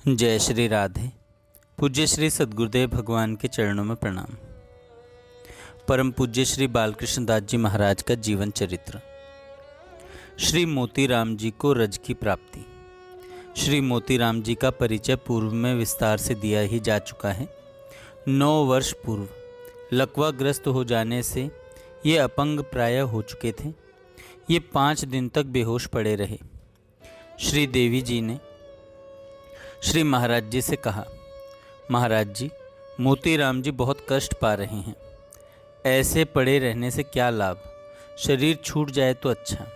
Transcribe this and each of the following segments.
जय श्री राधे। पूज्य श्री सद्गुरुदेव भगवान के चरणों में प्रणाम। परम पूज्य श्री बालकृष्ण दास जी महाराज का जीवन चरित्र। श्री मोतीराम जी को रज की प्राप्ति। श्री मोतीराम जी का परिचय पूर्व में विस्तार से दिया ही जा चुका है। 9 वर्ष पूर्व लकवाग्रस्त हो जाने से ये अपंग प्राय हो चुके थे। ये 5 दिन तक बेहोश पड़े रहे। श्री देवी जी ने श्री महाराज जी से कहा, महाराज जी, मोतीराम जी बहुत कष्ट पा रहे हैं। ऐसे पड़े रहने से क्या लाभ, शरीर छूट जाए तो अच्छा।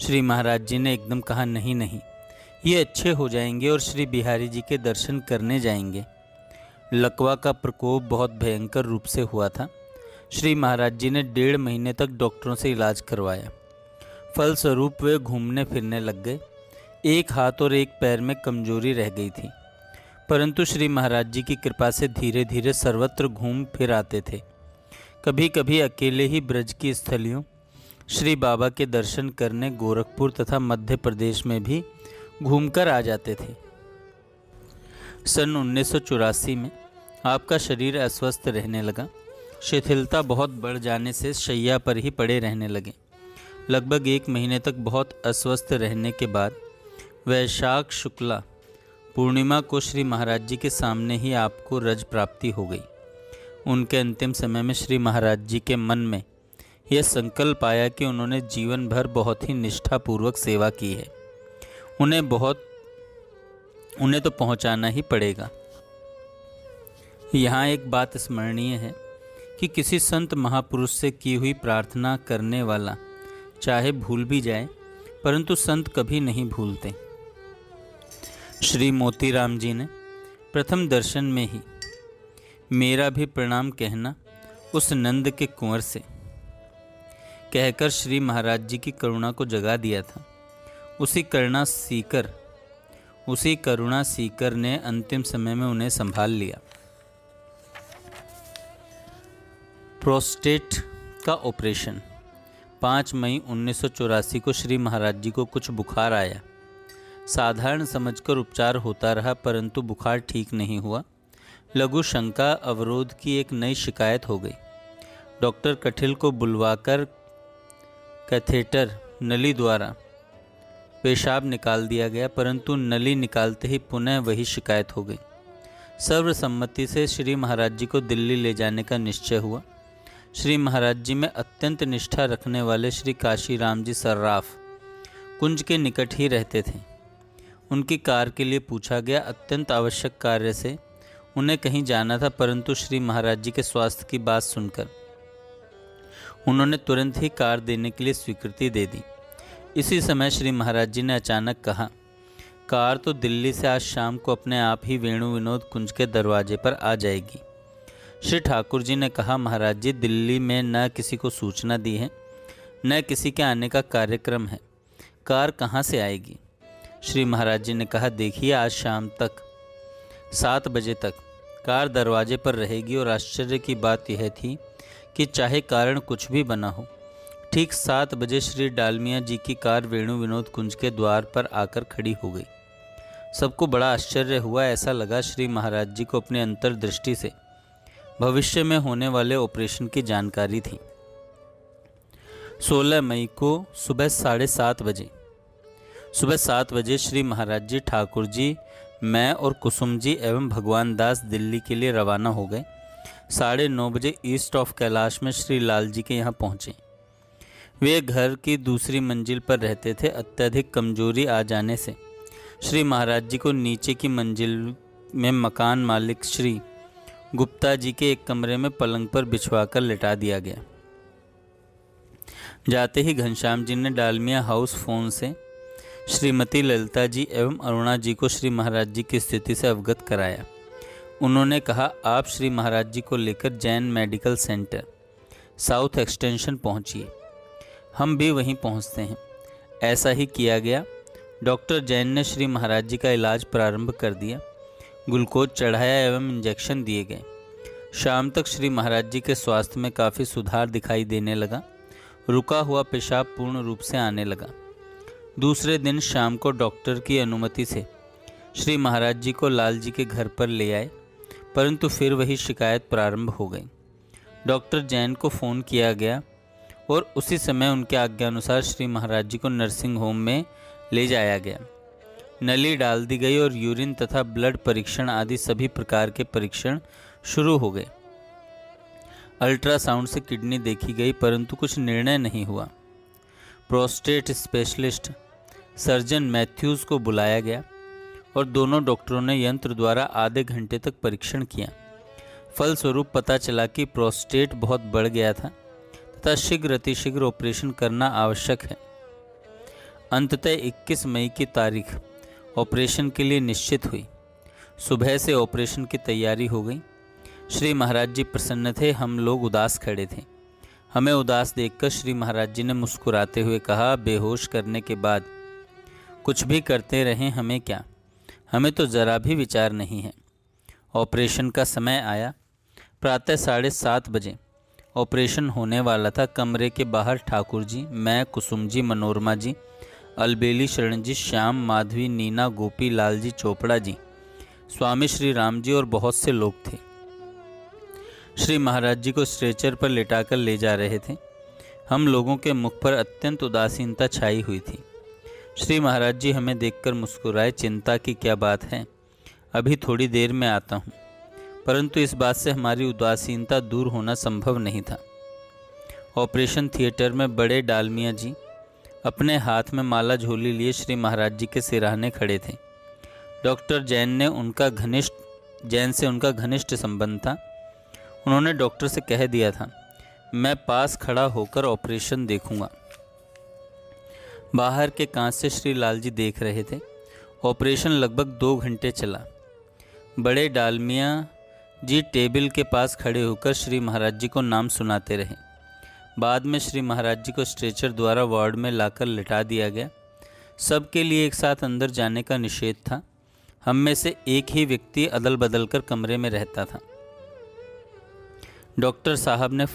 श्री महाराज जी ने एकदम कहा, नहीं नहीं, ये अच्छे हो जाएंगे और श्री बिहारी जी के दर्शन करने जाएंगे। लकवा का प्रकोप बहुत भयंकर रूप से हुआ था। श्री महाराज जी ने 1.5 महीने तक डॉक्टरों से इलाज करवाया। फलस्वरूप वे घूमने फिरने लग गए। एक हाथ और एक पैर में कमजोरी रह गई थी, परंतु श्री महाराज जी की कृपा से धीरे धीरे सर्वत्र घूम फिर आते थे। कभी कभी अकेले ही ब्रज की स्थलियों, श्री बाबा के दर्शन करने गोरखपुर तथा मध्य प्रदेश में भी घूमकर आ जाते थे। सन 1984 में आपका शरीर अस्वस्थ रहने लगा। शिथिलता बहुत बढ़ जाने से शैया पर ही पड़े रहने लगे। लगभग 1 महीने तक बहुत अस्वस्थ रहने के बाद वैशाख शुक्ला पूर्णिमा को श्री महाराज जी के सामने ही आपको रज प्राप्ति हो गई। उनके अंतिम समय में श्री महाराज जी के मन में यह संकल्प आया कि उन्होंने जीवन भर बहुत ही निष्ठापूर्वक सेवा की है, उन्हें तो पहुंचाना ही पड़ेगा। यहाँ एक बात स्मरणीय है कि किसी संत महापुरुष से की हुई प्रार्थना करने वाला चाहे भूल भी जाए, परंतु संत कभी नहीं भूलते। श्री मोतीराम जी ने प्रथम दर्शन में ही मेरा भी प्रणाम कहना उस नंद के कुंवर से कहकर श्री महाराज जी की करुणा को जगा दिया था। उसी करुणा सीकर ने अंतिम समय में उन्हें संभाल लिया। प्रोस्टेट का ऑपरेशन। 5 मई 1984 को श्री महाराज जी को कुछ बुखार आया। साधारण समझकर उपचार होता रहा, परंतु बुखार ठीक नहीं हुआ। लघु शंका अवरोध की एक नई शिकायत हो गई। डॉक्टर कठिल को बुलवाकर कैथेटर नली द्वारा पेशाब निकाल दिया गया, परंतु नली निकालते ही पुनः वही शिकायत हो गई। सर्वसम्मति से श्री महाराज जी को दिल्ली ले जाने का निश्चय हुआ। श्री महाराज जी में अत्यंत निष्ठा रखने वाले श्री काशीराम जी सर्राफ कुंज के निकट ही रहते थे। उनकी कार के लिए पूछा गया। अत्यंत आवश्यक कार्य से उन्हें कहीं जाना था, परंतु श्री महाराज जी के स्वास्थ्य की बात सुनकर उन्होंने तुरंत ही कार देने के लिए स्वीकृति दे दी। इसी समय श्री महाराज जी ने अचानक कहा, कार तो दिल्ली से आज शाम को अपने आप ही वेणु विनोद कुंज के दरवाजे पर आ जाएगी। श्री ठाकुर जी ने कहा, महाराज जी, दिल्ली में न किसी को सूचना दी है, न किसी के आने का कार्यक्रम है, कार कहाँ से आएगी। श्री महाराज जी ने कहा, देखिए, आज शाम तक 7 बजे तक कार दरवाजे पर रहेगी। और आश्चर्य की बात यह थी कि चाहे कारण कुछ भी बना हो, ठीक 7 बजे श्री डालमिया जी की कार वेणु विनोद कुंज के द्वार पर आकर खड़ी हो गई। सबको बड़ा आश्चर्य हुआ। ऐसा लगा श्री महाराज जी को अपने अंतर्दृष्टि से भविष्य में होने वाले ऑपरेशन की जानकारी थी। 16 मई को सुबह 7:30 बजे श्री महाराज जी, ठाकुर जी, मैं और कुसुम जी एवं भगवान दास दिल्ली के लिए रवाना हो गए। 9:30 बजे ईस्ट ऑफ कैलाश में श्री लाल जी के यहाँ पहुँचे। वे घर की दूसरी मंजिल पर रहते थे। अत्यधिक कमजोरी आ जाने से श्री महाराज जी को नीचे की मंजिल में मकान मालिक श्री गुप्ता जी के एक कमरे में पलंग पर बिछवाकर लिटा दिया गया। जाते ही घनश्याम जी ने डालमिया हाउस फोन से श्रीमती ललिता जी एवं अरुणा जी को श्री महाराज जी की स्थिति से अवगत कराया। उन्होंने कहा, आप श्री महाराज जी को लेकर Jain Medical Centre South Extension पहुंचिए, हम भी वहीं पहुंचते हैं। ऐसा ही किया गया। डॉक्टर जैन ने श्री महाराज जी का इलाज प्रारंभ कर दिया। ग्लूकोज चढ़ाया एवं इंजेक्शन दिए गए। शाम तक श्री महाराज जी के स्वास्थ्य में काफ़ी सुधार दिखाई देने लगा। रुका हुआ पेशाब पूर्ण रूप से आने लगा। दूसरे दिन शाम को डॉक्टर की अनुमति से श्री महाराज जी को लाल जी के घर पर ले आए, परंतु फिर वही शिकायत प्रारंभ हो गई। डॉक्टर जैन को फ़ोन किया गया और उसी समय उनके आज्ञानुसार श्री महाराज जी को नर्सिंग होम में ले जाया गया। नली डाल दी गई और यूरिन तथा ब्लड परीक्षण आदि सभी प्रकार के परीक्षण शुरू हो गए। अल्ट्रासाउंड से किडनी देखी गई, परंतु कुछ निर्णय नहीं हुआ। प्रोस्टेट स्पेशलिस्ट सर्जन मैथ्यूज़ को बुलाया गया और दोनों डॉक्टरों ने यंत्र द्वारा आधे घंटे तक परीक्षण किया। फलस्वरूप पता चला कि प्रोस्टेट बहुत बढ़ गया था तथा शीघ्र अतिशीघ्र ऑपरेशन करना आवश्यक है। अंततः 21 मई की तारीख ऑपरेशन के लिए निश्चित हुई। सुबह से ऑपरेशन की तैयारी हो गई। श्री महाराज जी प्रसन्न थे, हम लोग उदास खड़े थे। हमें उदास देखकर श्री महाराज जी ने मुस्कुराते हुए कहा, बेहोश करने के बाद कुछ भी करते रहें, हमें क्या, हमें तो ज़रा भी विचार नहीं है। ऑपरेशन का समय आया। प्रातः 7:30 बजे ऑपरेशन होने वाला था। कमरे के बाहर ठाकुर जी, मैं, कुसुम जी, मनोरमा जी, अलबेली शरण जी, श्याम, माधवी, नीना, गोपी, लाल जी, चोपड़ा जी, स्वामी श्री राम जी और बहुत से लोग थे। श्री महाराज जी को स्ट्रेचर पर लिटाकर ले जा रहे थे। हम लोगों के मुख पर अत्यंत उदासीनता छाई हुई थी। श्री महाराज जी हमें देखकर मुस्कुराए, चिंता की क्या बात है, अभी थोड़ी देर में आता हूँ। परंतु इस बात से हमारी उदासीनता दूर होना संभव नहीं था। ऑपरेशन थिएटर में बड़े डालमिया जी अपने हाथ में माला झोली लिए श्री महाराज जी के सिरहाने खड़े थे। डॉक्टर जैन से उनका घनिष्ठ संबंध था। उन्होंने डॉक्टर से कह दिया था, मैं पास खड़ा होकर ऑपरेशन देखूंगा। बाहर के कांच से श्री लाल जी देख रहे थे। ऑपरेशन लगभग 2 घंटे चला। बड़े डालमिया जी टेबल के पास खड़े होकर श्री महाराज जी को नाम सुनाते रहे। बाद में श्री महाराज जी को स्ट्रेचर द्वारा वार्ड में लाकर लिटा दिया गया। सबके लिए एक साथ अंदर जाने का निषेध था। हम में से एक ही व्यक्ति अदल बदल कर कमरे में रहता था। डॉक्टर साहब ने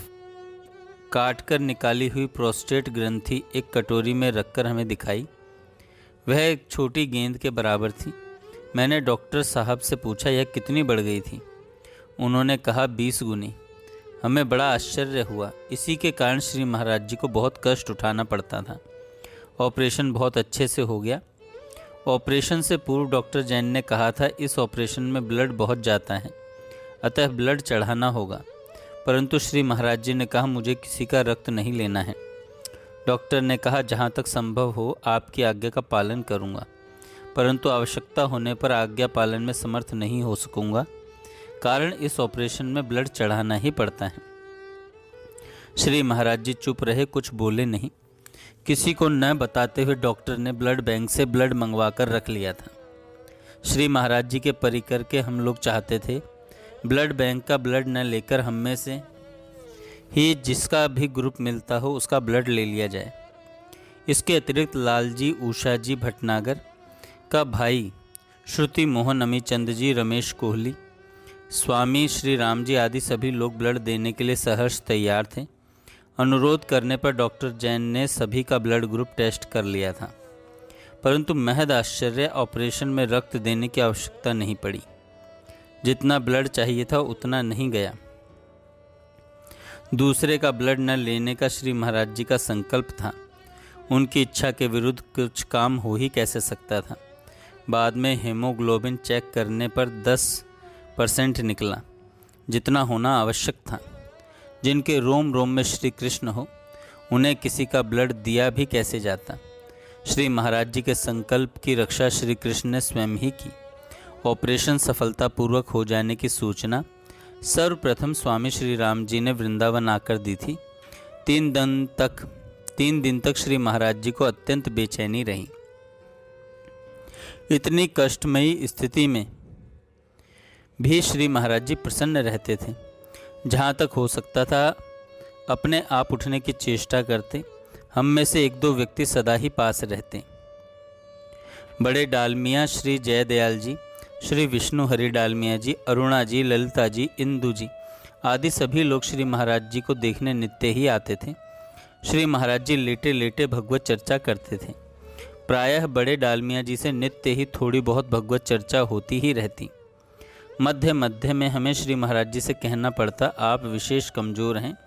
काट कर निकाली हुई प्रोस्टेट ग्रंथि एक कटोरी में रखकर हमें दिखाई। वह एक छोटी गेंद के बराबर थी। मैंने डॉक्टर साहब से पूछा, यह कितनी बढ़ गई थी? उन्होंने कहा 20 गुनी। हमें बड़ा आश्चर्य हुआ। इसी के कारण श्री महाराज जी को बहुत कष्ट उठाना पड़ता था। ऑपरेशन बहुत अच्छे से हो गया। ऑपरेशन से पूर्व डॉक्टर जैन ने कहा था, इस ऑपरेशन में ब्लड बहुत जाता है, अतः ब्लड चढ़ाना होगा। परंतु श्री महाराज जी ने कहा, मुझे किसी का रक्त नहीं लेना है। डॉक्टर ने कहा, जहाँ तक संभव हो आपकी आज्ञा का पालन करूँगा, परंतु आवश्यकता होने पर आज्ञा पालन में समर्थ नहीं हो सकूँगा, कारण इस ऑपरेशन में ब्लड चढ़ाना ही पड़ता है। श्री महाराज जी चुप रहे, कुछ बोले नहीं। किसी को न बताते हुए डॉक्टर ने ब्लड बैंक से ब्लड मंगवा कर रख लिया था। श्री महाराज जी के परिकर के हम लोग चाहते थे ब्लड बैंक का ब्लड न लेकर हम में से ही जिसका भी ग्रुप मिलता हो उसका ब्लड ले लिया जाए। इसके अतिरिक्त लाल जी, उषा जी भटनागर का भाई, श्रुति मोहन, अमीचंद जी, रमेश कोहली, स्वामी श्री राम जी आदि सभी लोग ब्लड देने के लिए सहर्ष तैयार थे। अनुरोध करने पर डॉक्टर जैन ने सभी का ब्लड ग्रुप टेस्ट कर लिया था, परंतु महज आश्चर्य, ऑपरेशन में रक्त देने की आवश्यकता नहीं पड़ी। जितना ब्लड चाहिए था उतना नहीं गया। दूसरे का ब्लड न लेने का श्री महाराज जी का संकल्प था। उनकी इच्छा के विरुद्ध कुछ काम हो ही कैसे सकता था। बाद में हेमोग्लोबिन चेक करने पर 10% निकला, जितना होना आवश्यक था। जिनके रोम रोम में श्री कृष्ण हो, उन्हें किसी का ब्लड दिया भी कैसे जाता। श्री महाराज जी के संकल्प की रक्षा श्री कृष्ण ने स्वयं ही की। ऑपरेशन सफलतापूर्वक हो जाने की सूचना सर्वप्रथम स्वामी श्री राम जी ने वृंदावन आकर दी थी। 3 दिन तक श्री महाराज जी को अत्यंत बेचैनी रही। इतनी कष्टमयी स्थिति में भी श्री महाराज जी प्रसन्न रहते थे। जहाँ तक हो सकता था अपने आप उठने की चेष्टा करते। हम में से 1-2 व्यक्ति सदा ही पास रहते। बड़े डालमिया श्री जयदयाल जी, श्री विष्णु हरि डालमिया जी, अरुणा जी, ललिता जी, इंदु जी आदि सभी लोग श्री महाराज जी को देखने नित्य ही आते थे। श्री महाराज जी लेटे लेटे भगवत चर्चा करते थे। प्रायः बड़े डालमिया जी से नित्य ही थोड़ी बहुत भगवत चर्चा होती ही रहती। मध्य मध्य में हमें श्री महाराज जी से कहना पड़ता, आप विशेष कमज़ोर हैं,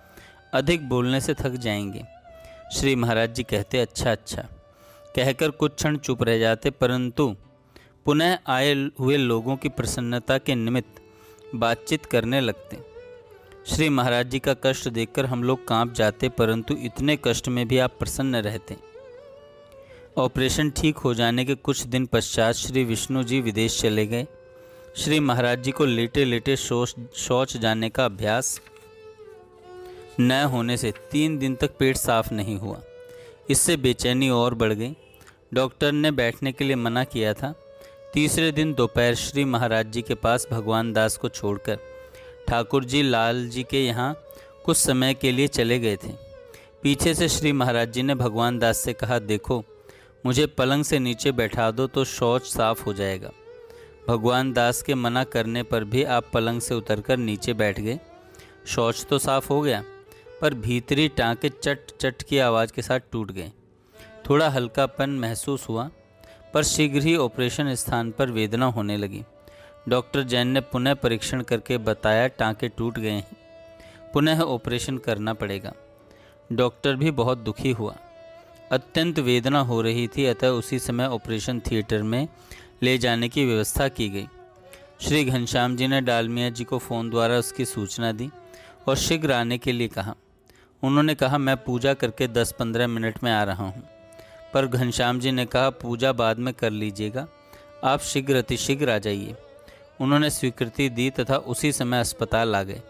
अधिक बोलने से थक जाएंगे। श्री महाराज जी कहते, अच्छा अच्छा कहकर कुछ क्षण चुप रह जाते, परंतु पुनः आए हुए लोगों की प्रसन्नता के निमित्त बातचीत करने लगते। श्री महाराज जी का कष्ट देखकर हम लोग कांप जाते, परंतु इतने कष्ट में भी आप प्रसन्न रहते। ऑपरेशन ठीक हो जाने के कुछ दिन पश्चात श्री विष्णु जी विदेश चले गए। श्री महाराज जी को लेटे लेटे शौच जाने का अभ्यास न होने से 3 दिन तक पेट साफ नहीं हुआ। इससे बेचैनी और बढ़ गई। डॉक्टर ने बैठने के लिए मना किया था। तीसरे दिन दोपहर श्री महाराज जी के पास भगवान दास को छोड़कर ठाकुर जी लाल जी के यहाँ कुछ समय के लिए चले गए थे। पीछे से श्री महाराज जी ने भगवान दास से कहा, देखो मुझे पलंग से नीचे बैठा दो तो शौच साफ हो जाएगा। भगवान दास के मना करने पर भी आप पलंग से उतरकर नीचे बैठ गए। शौच तो साफ हो गया, पर भीतरी टाँके चट चट की आवाज़ के साथ टूट गए। थोड़ा हल्कापन महसूस हुआ, पर शीघ्र ही ऑपरेशन स्थान पर वेदना होने लगी। डॉक्टर जैन ने पुनः परीक्षण करके बताया, टाँके टूट गए हैं, पुनः ऑपरेशन करना पड़ेगा। डॉक्टर भी बहुत दुखी हुआ। अत्यंत वेदना हो रही थी, अतः उसी समय ऑपरेशन थिएटर में ले जाने की व्यवस्था की गई। श्री घनश्याम जी ने डालमिया जी को फ़ोन द्वारा उसकी सूचना दी और शीघ्र आने के लिए कहा। उन्होंने कहा, मैं पूजा करके 10-15 मिनट में आ रहा हूँ। पर घनश्याम जी ने कहा, पूजा बाद में कर लीजिएगा, आप शीघ्र अतिशीघ्र आ जाइए। उन्होंने स्वीकृति दी तथा उसी समय अस्पताल आ गए।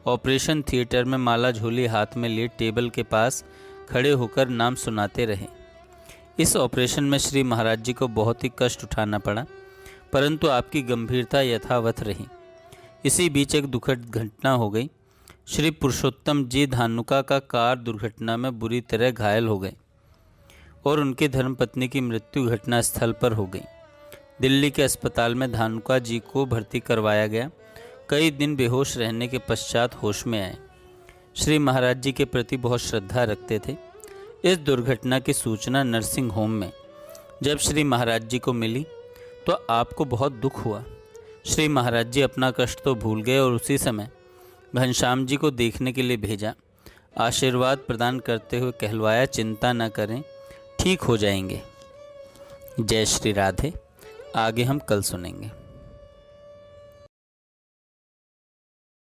ऑपरेशन थिएटर में माला झोली हाथ में लिए टेबल के पास खड़े होकर नाम सुनाते रहे। इस ऑपरेशन में श्री महाराज जी को बहुत ही कष्ट उठाना पड़ा, परंतु आपकी गंभीरता यथावत रही। इसी बीच एक दुखद घटना हो गई। श्री पुरुषोत्तम जी धानुका का कार दुर्घटना में बुरी तरह घायल हो गए और उनकी धर्मपत्नी की मृत्यु घटना स्थल पर हो गई। दिल्ली के अस्पताल में धानुका जी को भर्ती करवाया गया। कई दिन बेहोश रहने के पश्चात होश में आए। श्री महाराज जी के प्रति बहुत श्रद्धा रखते थे। इस दुर्घटना की सूचना नर्सिंग होम में जब श्री महाराज जी को मिली तो आपको बहुत दुख हुआ। श्री महाराज जी अपना कष्ट तो भूल गए और उसी समय घनश्याम जी को देखने के लिए भेजा। आशीर्वाद प्रदान करते हुए कहलवाया, चिंता न करें, ठीक हो जाएंगे। जय श्री राधे। आगे हम कल सुनेंगे।